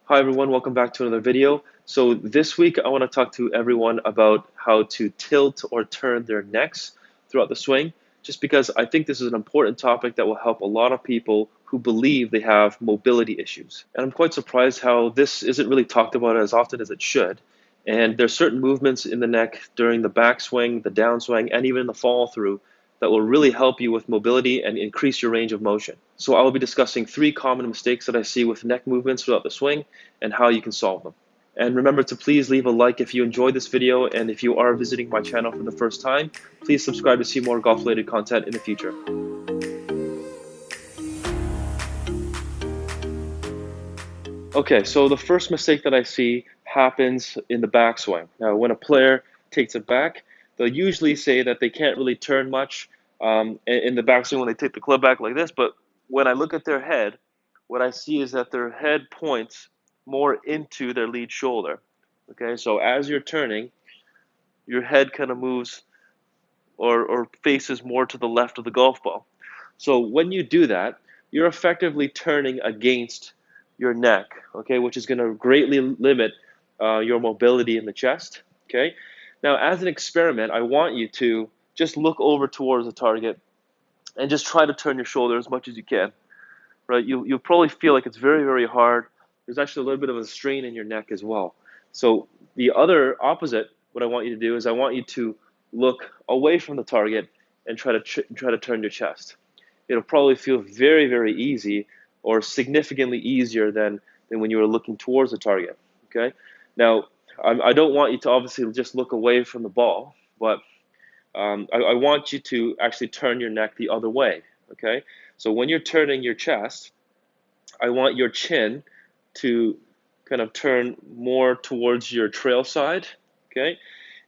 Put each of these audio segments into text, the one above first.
Hi everyone, welcome back to another video. So this week I want to talk to everyone about how to tilt or turn their necks throughout the swing, just because I think this is an important topic that will help a lot of people who believe they have mobility issues. And I'm quite surprised how this isn't really talked about as often as it should. And there's certain movements in the neck during the backswing, the downswing, and even the fall through that will really help you with mobility and increase your range of motion. So I will be discussing 3 common mistakes that I see with neck movements throughout the swing and how you can solve them. And remember to please leave a like if you enjoyed this video, and if you are visiting my channel for the first time, please subscribe to see more golf related content in the future. Okay, so the first mistake that I see happens in the backswing. Now, when a player takes it back, they'll usually say that they can't really turn much in the backswing when they take the club back like this. But when I look at their head, what I see is that their head points more into their lead shoulder. Okay, so as you're turning, your head kind of moves or faces more to the left of the golf ball. So when you do that, you're effectively turning against your neck, okay, which is going to greatly limit your mobility in the chest, okay? Now, as an experiment, I want you to just look over towards the target and just try to turn your shoulder as much as you can, right? You'll probably feel like it's very, very hard. There's actually a little bit of a strain in your neck as well. So the other opposite, what I want you to do is I want you to look away from the target and try to turn your chest. It'll probably feel very, very easy or significantly easier than when you were looking towards the target. Okay. Now, I don't want you to obviously just look away from the ball, but I want you to actually turn your neck the other way. Okay. So when you're turning your chest, I want your chin to kind of turn more towards your trail side. Okay.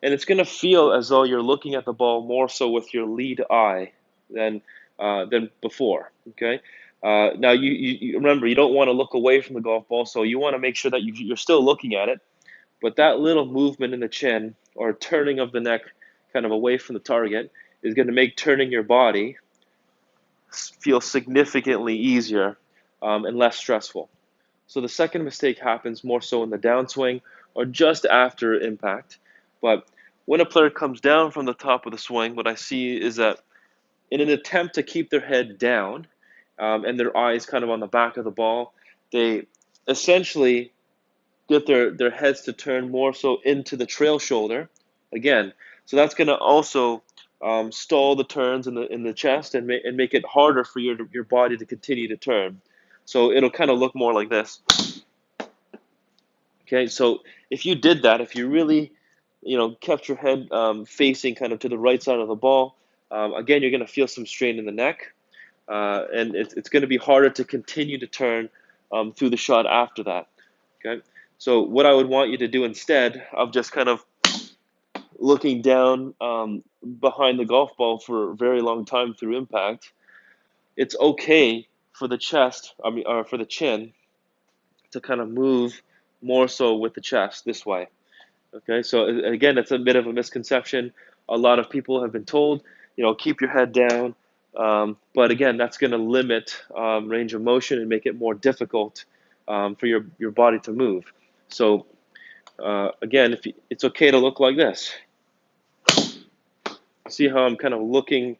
And it's going to feel as though you're looking at the ball more so with your lead eye than before. Okay. Now you remember you don't want to look away from the golf ball, so you want to make sure that you're still looking at it. But that little movement in the chin or turning of the neck, kind of away from the target, is going to make turning your body feel significantly easier and less stressful. So the second mistake happens more so in the downswing or just after impact. But when a player comes down from the top of the swing, what I see is that in an attempt to keep their head down and their eyes kind of on the back of the ball, they essentially get their heads to turn more so into the trail shoulder again. So that's going to also stall the turns in the chest and make it harder for your body to continue to turn. So it'll kind of look more like this. Okay, so if you did that, if you really, kept your head facing kind of to the right side of the ball, again, you're going to feel some strain in the neck, and it's going to be harder to continue to turn through the shot after that. Okay, so what I would want you to do instead of just kind of looking down behind the golf ball for a very long time through impact, it's okay for the chest, or for the chin, to kind of move more so with the chest this way. Okay, so again, that's a bit of a misconception. A lot of people have been told, keep your head down, but again, that's going to limit range of motion and make it more difficult for your body to move. So again, it's okay to look like this. See how I'm kind of looking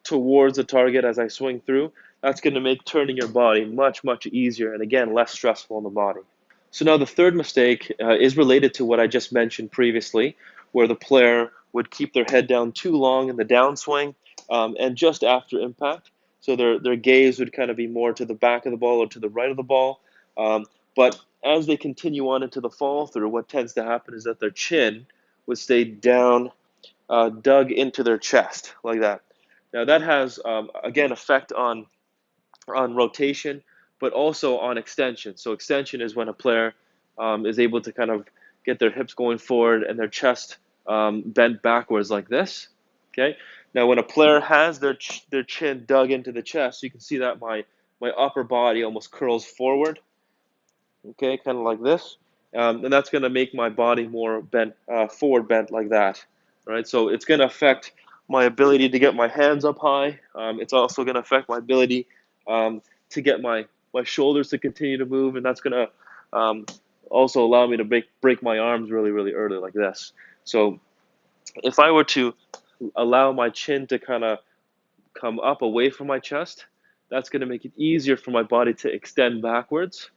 towards the target as I swing through? That's going to make turning your body much, much easier and again, less stressful on the body. So now the third mistake is related to what I just mentioned previously, where the player would keep their head down too long in the downswing and just after impact. So their gaze would kind of be more to the back of the ball or to the right of the ball. But as they continue on into the fall through, what tends to happen is that their chin would stay down, dug into their chest like that. Now that has, again, effect on rotation, but also on extension. So extension is when a player is able to kind of get their hips going forward and their chest bent backwards like this. Okay. Now, when a player has their chin dug into the chest, you can see that my upper body almost curls forward. Okay, kind of like this, and that's going to make my body more bent, forward bent like that. Right. So it's going to affect my ability to get my hands up high. It's also going to affect my ability to get my shoulders to continue to move, and that's going to also allow me to break my arms really, really early like this. So if I were to allow my chin to kind of come up away from my chest, that's going to make it easier for my body to extend backwards.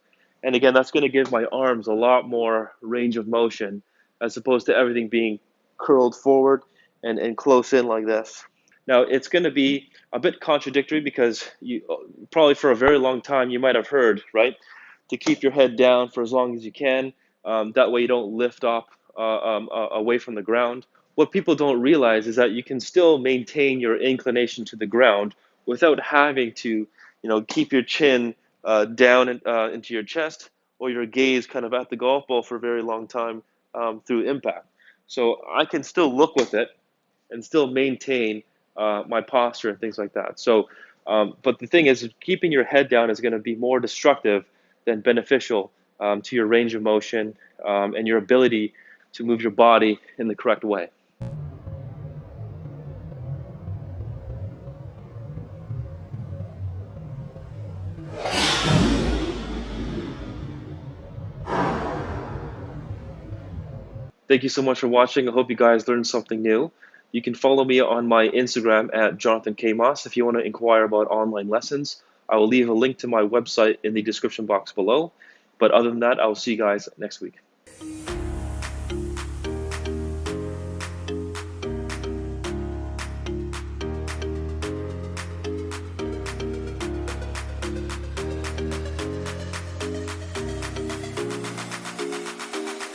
And again, that's going to give my arms a lot more range of motion as opposed to everything being curled forward and close in like this. Now, it's going to be a bit contradictory because you probably for a very long time you might have heard, right, to keep your head down for as long as you can. That way you don't lift up away from the ground. What people don't realize is that you can still maintain your inclination to the ground without having to, keep your chin down into your chest or your gaze kind of at the golf ball for a very long time through impact. So I can still look with it and still maintain my posture and things like that. So, but the thing is, keeping your head down is going to be more destructive than beneficial to your range of motion and your ability to move your body in the correct way. Thank you so much for watching. I hope you guys learned something new. You can follow me on my Instagram at Jonathan K. Moss if you want to inquire about online lessons. I will leave a link to my website in the description box below. But other than that, I will see you guys next week.